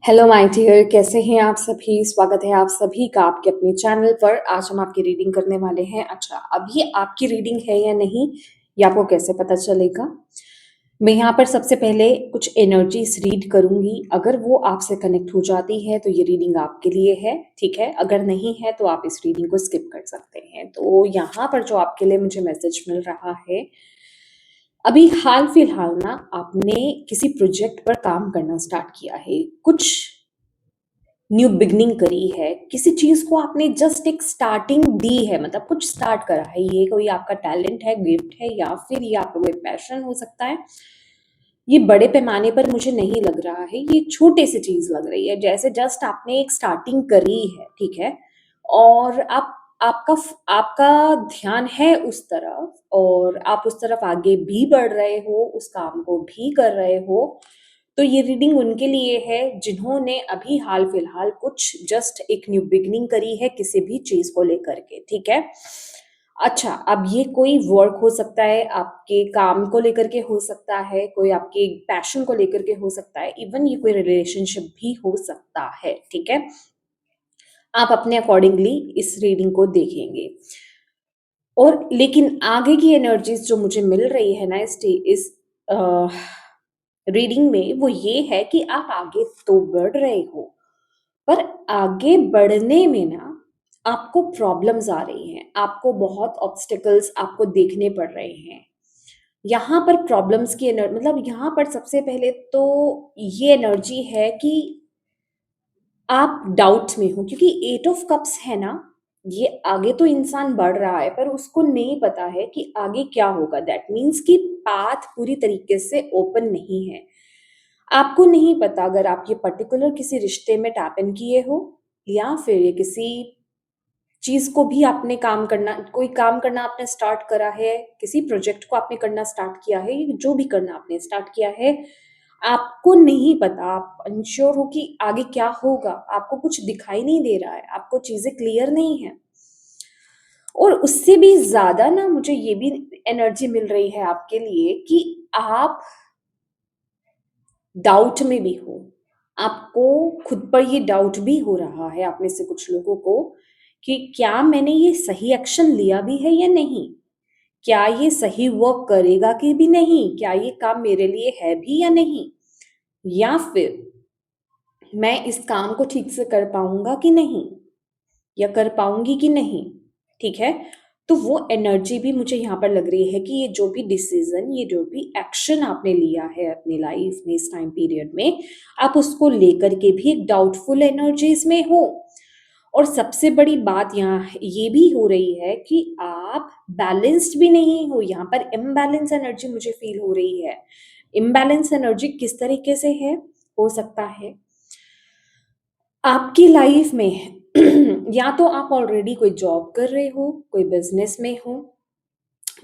Hello my dear, कैसे हैं आप सभी। स्वागत है आप सभी का आपके अपने चैनल पर। आज हम आपकी रीडिंग करने वाले हैं। अच्छा, अब ये आपकी रीडिंग है या नहीं, ये आपको कैसे पता चलेगा। मैं यहाँ पर सबसे पहले कुछ एनर्जीज रीड करूंगी। अगर वो आपसे कनेक्ट हो जाती है तो ये रीडिंग आपके लिए है, ठीक है। अगर नहीं है तो आप इस रीडिंग को स्किप कर सकते हैं। तो यहाँ पर जो आपके लिए मुझे मैसेज मिल रहा है, अभी हाल फिलहाल ना आपने किसी प्रोजेक्ट पर काम करना स्टार्ट किया है, कुछ न्यू बिगनिंग करी है, किसी चीज को आपने जस्ट एक स्टार्टिंग दी है, मतलब कुछ स्टार्ट करा है। ये कोई आपका टैलेंट है, गिफ्ट है, या फिर ये आपका कोई पैशन हो सकता है। ये बड़े पैमाने पर मुझे नहीं लग रहा है, ये छोटे सी चीज लग रही है, जैसे जस्ट आपने एक स्टार्टिंग करी है, ठीक है। और आप आपका आपका ध्यान है उस तरफ, और आप उस तरफ आगे भी बढ़ रहे हो, उस काम को भी कर रहे हो। तो ये रीडिंग उनके लिए है जिन्होंने अभी हाल फिलहाल कुछ जस्ट एक न्यू बिगनिंग करी है किसी भी चीज को लेकर के, ठीक है। अच्छा, अब ये कोई वर्क हो सकता है, आपके काम को लेकर के हो सकता है, कोई आपके पैशन को लेकर के हो सकता है, इवन ये कोई रिलेशनशिप भी हो सकता है, ठीक है। आप अपने अकॉर्डिंगली इस रीडिंग को देखेंगे। और लेकिन आगे की एनर्जीज जो मुझे मिल रही है ना इस रीडिंग में, वो ये है कि आप आगे तो बढ़ रहे हो, पर आगे बढ़ने में ना आपको प्रॉब्लम्स आ रही हैं, आपको बहुत ऑब्स्टिकल्स आपको देखने पड़ रहे हैं। यहाँ पर प्रॉब्लम्स की एनर्जी, मतलब यहाँ पर सबसे पहले तो ये एनर्जी है कि आप डाउट में हो, क्योंकि एट ऑफ कप्स है ना। ये आगे तो इंसान बढ़ रहा है, पर उसको नहीं पता है कि आगे क्या होगा। दैट मीन्स कि पाथ पूरी तरीके से ओपन नहीं है। आपको नहीं पता अगर आप ये पर्टिकुलर किसी रिश्ते में टैप इन किए हो, या फिर ये किसी चीज को भी आपने काम करना, कोई काम करना आपने स्टार्ट करा है, किसी प्रोजेक्ट को आपने करना स्टार्ट किया है, जो भी करना आपने स्टार्ट किया है, आपको नहीं पता, आप अनश्योर हो कि आगे क्या होगा। आपको कुछ दिखाई नहीं दे रहा है, आपको चीजें क्लियर नहीं है। और उससे भी ज्यादा ना मुझे ये भी एनर्जी मिल रही है आपके लिए कि आप डाउट में भी हो। आपको खुद पर ये डाउट भी हो रहा है, आप में से कुछ लोगों को, कि क्या मैंने ये सही एक्शन लिया भी है या नहीं, क्या ये सही वर्क करेगा कि भी नहीं, क्या ये काम मेरे लिए है भी या नहीं, या फिर मैं इस काम को ठीक से कर पाऊंगा कि नहीं, या कर पाऊंगी कि नहीं, ठीक है। तो वो एनर्जी भी मुझे यहाँ पर लग रही है कि ये जो भी डिसीजन, ये जो भी एक्शन आपने लिया है अपनी लाइफ में इस टाइम पीरियड में, आप उसको लेकर के भी एक डाउटफुल एनर्जीज में हो। और सबसे बड़ी बात यहाँ ये भी हो रही है कि आप बैलेंस्ड भी नहीं हो। यहाँ पर इम्बैलेंस एनर्जी मुझे फील हो रही है। इम्बैलेंस एनर्जी किस तरीके से है, हो सकता है आपकी लाइफ में या तो आप ऑलरेडी कोई जॉब कर रहे हो, कोई बिजनेस में हो,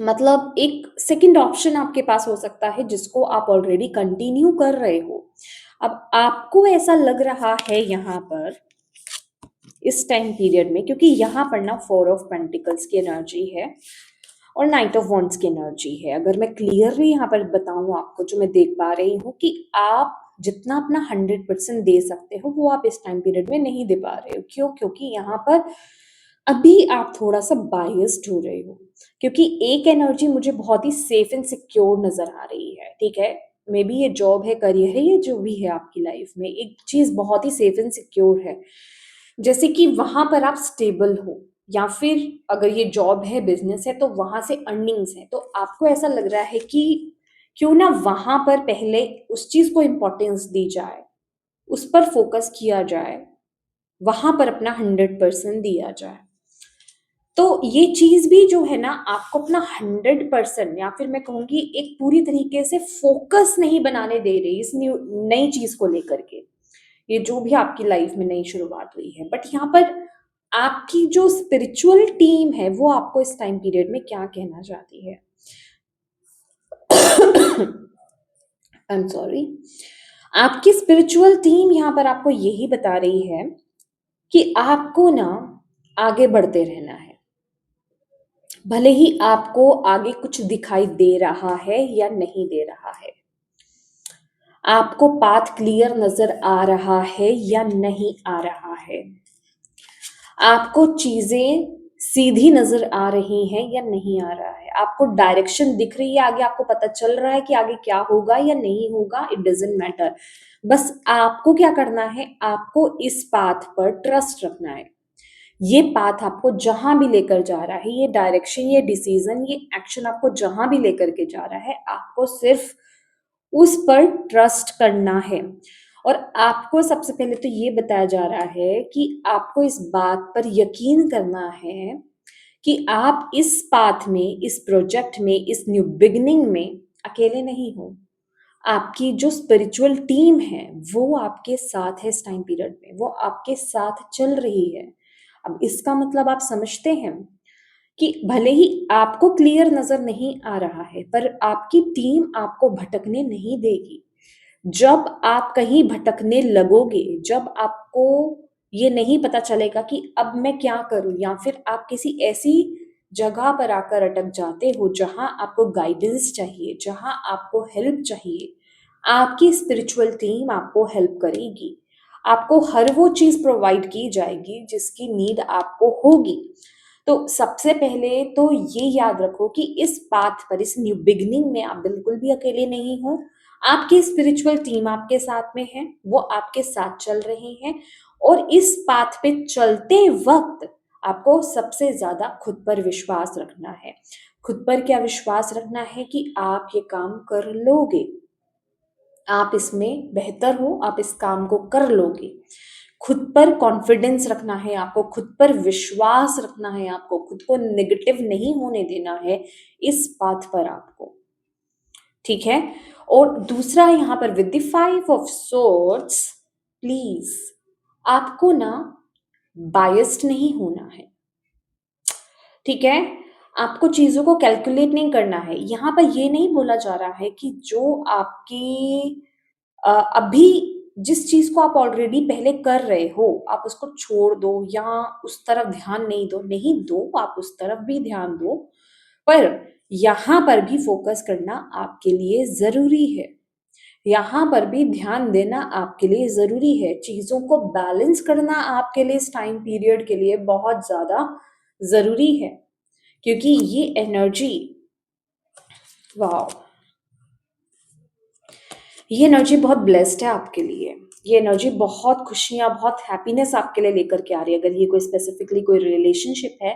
मतलब एक सेकंड ऑप्शन आपके पास हो सकता है जिसको आप ऑलरेडी कंटिन्यू कर रहे हो। अब आपको ऐसा लग रहा है यहाँ पर इस टाइम पीरियड में, क्योंकि यहाँ पर ना 4 ऑफ पेंटिकल्स की एनर्जी है और नाइट ऑफ वॉन्ड्स की एनर्जी है। अगर मैं क्लियरली यहाँ पर बताऊं आपको, जो मैं देख पा रही हूँ कि आप जितना अपना 100% दे सकते हो वो आप इस टाइम पीरियड में नहीं दे पा रहे हो। क्यों? क्योंकि यहाँ पर अभी आप थोड़ा सा बायस्ड हो रहे हो, क्योंकि एक एनर्जी मुझे बहुत ही सेफ एंड सिक्योर नजर आ रही है, ठीक है। मे बी ये जॉब है, करियर है, ये जो भी है आपकी लाइफ में, एक चीज बहुत ही सेफ एंड सिक्योर है, जैसे कि वहां पर आप स्टेबल हो, या फिर अगर ये जॉब है, बिजनेस है, तो वहां से अर्निंग्स है। तो आपको ऐसा लग रहा है कि क्यों ना वहां पर पहले उस चीज को इम्पोर्टेंस दी जाए, उस पर फोकस किया जाए, वहां पर अपना 100% दिया जाए। तो ये चीज भी जो है ना, आपको अपना 100%, या फिर मैं कहूंगी एक पूरी तरीके से फोकस नहीं बनाने दे रही इस नई चीज को लेकर के। ये जो भी आपकी लाइफ में नई शुरुआत हुई है, बट यहाँ पर आपकी जो स्पिरिचुअल टीम है वो आपको इस टाइम पीरियड में क्या कहना चाहती है। I am sorry. आपकी स्पिरिचुअल टीम यहाँ पर आपको यही बता रही है कि आपको ना आगे बढ़ते रहना है, भले ही आपको आगे कुछ दिखाई दे रहा है या नहीं दे रहा है। आपको पाथ क्लियर नजर आ रहा है या नहीं आ रहा है? आपको चीजें सीधी नजर आ रही हैं या नहीं आ रहा है? आपको डायरेक्शन दिख रही है आगे? आपको पता चल रहा है कि आगे क्या होगा या नहीं होगा? It doesn't matter. बस आपको क्या करना है, आपको इस पाथ पर ट्रस्ट रखना है। ये पाथ आपको जहां भी लेकर जा रहा है, ये डायरेक्शन, ये डिसीजन, ये एक्शन आपको जहां भी लेकर के जा रहा है, आपको सिर्फ उस पर ट्रस्ट करना है। और आपको सबसे पहले तो ये बताया जा रहा है कि आपको इस बात पर यकीन करना है कि आप इस पाथ में, इस प्रोजेक्ट में, इस न्यू बिगिनिंग में अकेले नहीं हो। आपकी जो स्पिरिचुअल टीम है वो आपके साथ है इस टाइम पीरियड में, वो आपके साथ चल रही है। अब इसका मतलब आप समझते हैं कि भले ही आपको क्लियर नजर नहीं आ रहा है, पर आपकी टीम आपको भटकने नहीं देगी। जब आप कहीं भटकने लगोगे, जब आपको ये नहीं पता चलेगा कि अब मैं क्या करूं, या फिर आप किसी ऐसी जगह पर आकर अटक जाते हो जहां आपको गाइडेंस चाहिए, जहां आपको हेल्प चाहिए, आपकी स्पिरिचुअल टीम आपको हेल्प करेगी। आपको हर वो चीज प्रोवाइड की जाएगी जिसकी नीड आपको होगी। तो सबसे पहले तो ये याद रखो कि इस पाथ पर, इस न्यू बिगिनिंग में आप बिल्कुल भी अकेले नहीं हो। आपकी स्पिरिचुअल टीम आपके साथ में है, वो आपके साथ चल रही हैं। और इस पाथ पे चलते वक्त आपको सबसे ज्यादा खुद पर विश्वास रखना है। खुद पर क्या विश्वास रखना है कि आप ये काम कर लोगे, आप इसमें बेहतर हो, आप इस काम को कर लोगे। खुद पर कॉन्फिडेंस रखना है आपको, खुद पर विश्वास रखना है आपको, खुद को नेगेटिव नहीं होने देना है इस पाथ पर आपको। ठीक है। और दूसरा यहाँ पर with the 5 of swords, please आपको ना बायस्ड नहीं होना है। ठीक है। आपको चीजों को कैलकुलेट नहीं करना है। यहाँ पर ये नहीं बोला जा रहा है कि जो आपकी अभी जिस चीज को आप ऑलरेडी पहले कर रहे हो आप उसको छोड़ दो या उस तरफ ध्यान नहीं दो, नहीं दो, आप उस तरफ भी ध्यान दो, पर यहाँ पर भी फोकस करना आपके लिए जरूरी है। यहाँ पर भी ध्यान देना आपके लिए जरूरी है। चीजों को बैलेंस करना आपके लिए इस टाइम पीरियड के लिए बहुत ज्यादा जरूरी है, क्योंकि ये एनर्जी, वाह, ये एनर्जी बहुत ब्लेस्ड है आपके लिए। ये एनर्जी बहुत खुशियां, बहुत हैप्पीनेस आपके लिए लेकर के आ रही है। अगर ये कोई स्पेसिफिकली कोई रिलेशनशिप है,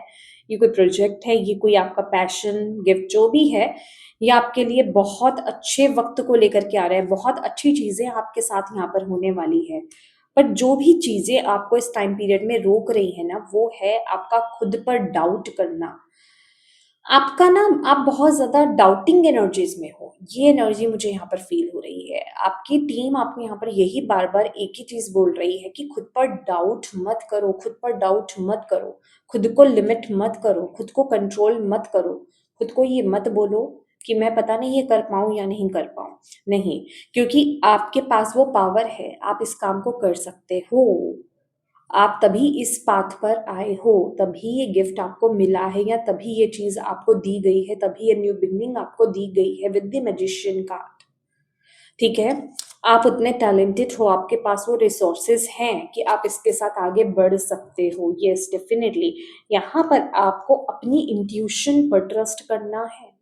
ये कोई प्रोजेक्ट है, ये कोई आपका पैशन, गिफ्ट जो भी है, ये आपके लिए बहुत अच्छे वक्त को लेकर के आ रहा है। बहुत अच्छी चीजें आपके साथ यहाँ पर होने वाली है। पर जो भी चीजें आपको इस टाइम पीरियड में रोक रही है ना, वो है आपका खुद पर डाउट करना। आपका ना, आप बहुत ज्यादा डाउटिंग एनर्जीज में हो, ये एनर्जी मुझे यहाँ पर फील हो रही है। आपकी टीम आपको यहाँ पर यही बार बार एक ही चीज बोल रही है कि खुद पर डाउट मत करो, खुद पर डाउट मत करो, खुद को लिमिट मत करो, खुद को कंट्रोल मत करो। खुद को ये मत बोलो कि मैं पता नहीं ये कर पाऊं या नहीं कर पाऊं। नहीं, क्योंकि आपके पास वो पावर है, आप इस काम को कर सकते हो। आप तभी इस पाथ पर आए हो, तभी ये गिफ्ट आपको मिला है, या तभी ये चीज आपको दी गई है, तभी ये न्यू बिगनिंग आपको दी गई है विद द मैजिशियन कार्ड। ठीक है। आप उतने टैलेंटेड हो, आपके पास वो रिसोर्सेज हैं कि आप इसके साथ आगे बढ़ सकते हो। Yes, definitely. यहाँ पर आपको अपनी इंट्यूशन पर ट्रस्ट करना है।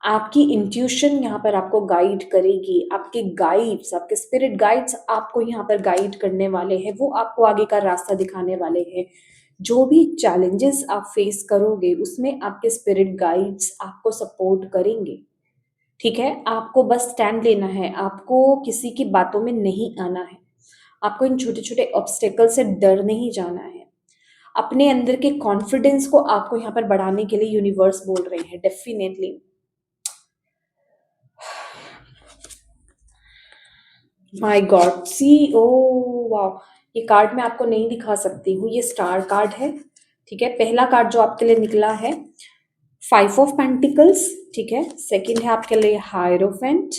आपकी इंट्यूशन यहाँ पर आपको गाइड करेगी। आपके गाइड्स, आपके स्पिरिट गाइड्स आपको यहाँ पर गाइड करने वाले हैं, वो आपको आगे का रास्ता दिखाने वाले हैं। जो भी चैलेंजेस आप फेस करोगे उसमें आपके स्पिरिट गाइड्स आपको सपोर्ट करेंगे। ठीक है। आपको बस स्टैंड लेना है, आपको किसी की बातों में नहीं आना है, आपको इन छोटे छोटे ऑब्स्टेकल से डर नहीं जाना है। अपने अंदर के कॉन्फिडेंस को आपको यहाँ पर बढ़ाने के लिए यूनिवर्स बोल रहे हैं, डेफिनेटली। माय गॉड, सी ओ, वाह, ये कार्ड मैं आपको नहीं दिखा सकती हूँ, ये स्टार कार्ड है। ठीक है। पहला कार्ड जो आपके लिए निकला है 5 ऑफ पेंटिकल्स। ठीक है। सेकंड है आपके लिए हायरोफेंट,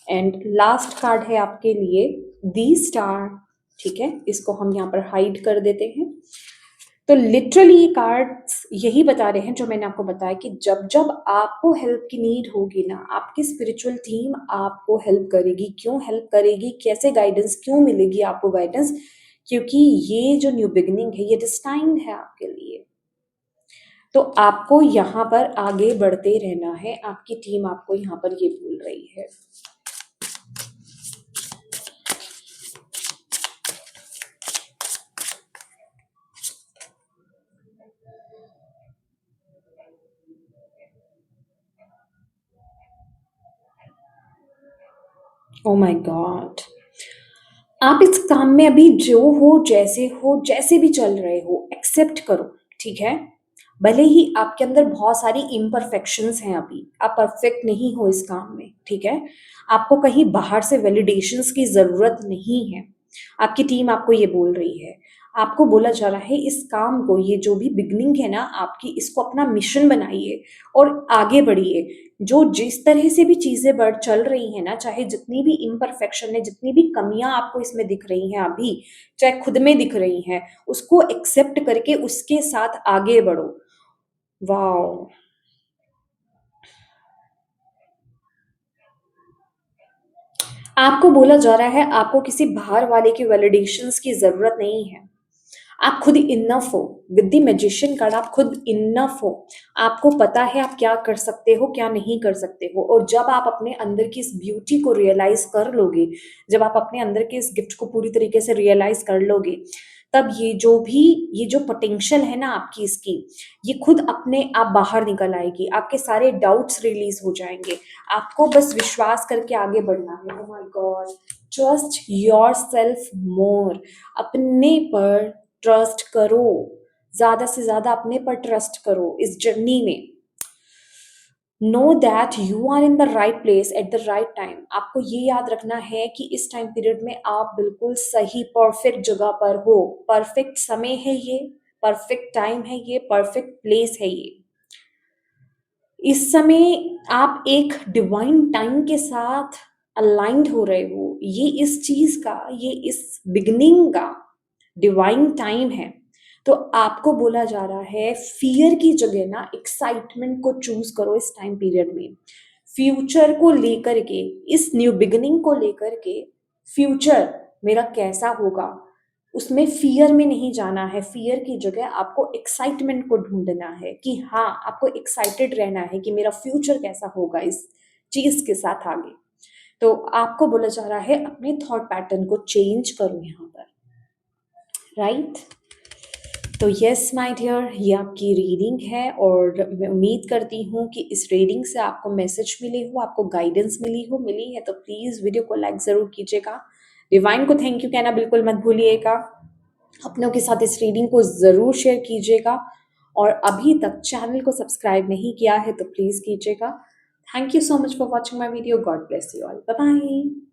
एंड लास्ट कार्ड है आपके लिए दी स्टार। ठीक है। इसको हम यहाँ पर हाइड कर देते हैं। तो लिटरली ये कार्ड्स यही बता रहे हैं जो मैंने आपको बताया कि जब जब आपको हेल्प की नीड होगी ना, आपकी स्पिरिचुअल टीम आपको हेल्प करेगी। क्यों हेल्प करेगी, कैसे गाइडेंस, क्यों मिलेगी आपको गाइडेंस? क्योंकि ये जो न्यू बिगिनिंग है ये डिस्टाइन्ड है आपके लिए। तो आपको यहाँ पर आगे बढ़ते रहना है, आपकी टीम आपको यहाँ पर ये बोल रही है। ओ माय गॉड, आप इस काम में अभी जो हो, जैसे भी चल रहे हो, एक्सेप्ट करो, ठीक है? भले ही आपके अंदर बहुत सारी इम्परफेक्शंस हैं अभी, आप परफेक्ट नहीं हो इस काम में, ठीक है? आपको कहीं बाहर से वैलिडेशंस की ज़रूरत नहीं है। आपकी टीम आपको ये बोल रही है। आपको बोला जा रहा है इस काम को, ये जो भी बिगिनिंग है ना आपकी, इसको अपना मिशन बनाइए और आगे बढ़िए। जो जिस तरह से भी चीज़ें बढ़ चल रही हैं ना, चाहे जितनी भी इम्परफेक्शन है, जितनी भी कमियाँ आपको इसमें दिख रही हैं अभी, चाहे खुद में दिख रही हैं, उसको एक्सेप्ट करके उसके साथ आगे बढ़ो। वाओ! आपको बोला जा रहा है आपको किसी बाहर वाले के वैलिडेशंस की ज़रूरत नहीं है। आप खुद इनफ हो। विद द मैजिशियन कार्ड आप खुद इनफ हो। आपको पता है आप क्या कर सकते हो, क्या नहीं कर सकते हो। और जब आप अपने अंदर की इस ब्यूटी को रियलाइज़ कर लोगे, जब आप अपने अंदर के इस गिफ्ट को पूरी तरीके से रियलाइज़ कर लोगे, तब ये जो पोटेंशियल है ना आपकी इसकी, ये खुद अपने आप बाहर निकल आएगी। आपके सारे डाउट्स रिलीज़ हो जाएँगे। आपको बस विश्वास करके आगे बढ़ना है। Oh my God! Trust yourself मोर। अपने पर ट्रस्ट करो, ज़्यादा से ज़्यादा अपने पर ट्रस्ट करो इस जर्नी में। Know that you are in the right place at the right time. आपको ये याद रखना है कि इस टाइम पीरियड में आप बिल्कुल सही परफेक्ट जगह पर हो। परफेक्ट समय है ये, परफेक्ट टाइम है ये, परफेक्ट प्लेस है ये। इस समय आप एक डिवाइन टाइम के साथ अलाइंड हो रहे हो। ये इस चीज़ का, ये इस बिगिनिंग का डिवाइन टाइम है। तो आपको बोला जा रहा है फ़ियर की जगह ना एक्साइटमेंट को चूज़ करो इस टाइम पीरियड में। फ्यूचर को लेकर के, इस न्यू बिगिनिंग को लेकर के, फ्यूचर मेरा कैसा होगा, उसमें फ़ियर में नहीं जाना है। फ़ियर की जगह आपको एक्साइटमेंट को ढूँढना है कि हाँ, आपको एक्साइटेड रहना है कि मेरा फ्यूचर कैसा होगा इस चीज़ के साथ आगे। तो आपको बोला जा रहा है अपने थॉट पैटर्न को चेंज करो यहाँ पर, राइट? तो यस माय डियर, ये आपकी रीडिंग है और मैं उम्मीद करती हूँ कि इस रीडिंग से आपको मैसेज मिले हो, आपको गाइडेंस मिली है तो प्लीज़ वीडियो को लाइक ज़रूर कीजिएगा। डिवाइन को थैंक यू कहना बिल्कुल मत भूलिएगा। अपनों के साथ इस रीडिंग को ज़रूर शेयर कीजिएगा और अभी तक चैनल को सब्सक्राइब नहीं किया है तो प्लीज़ कीजिएगा। Thank you so much for watching my video. God bless you all. Bye bye.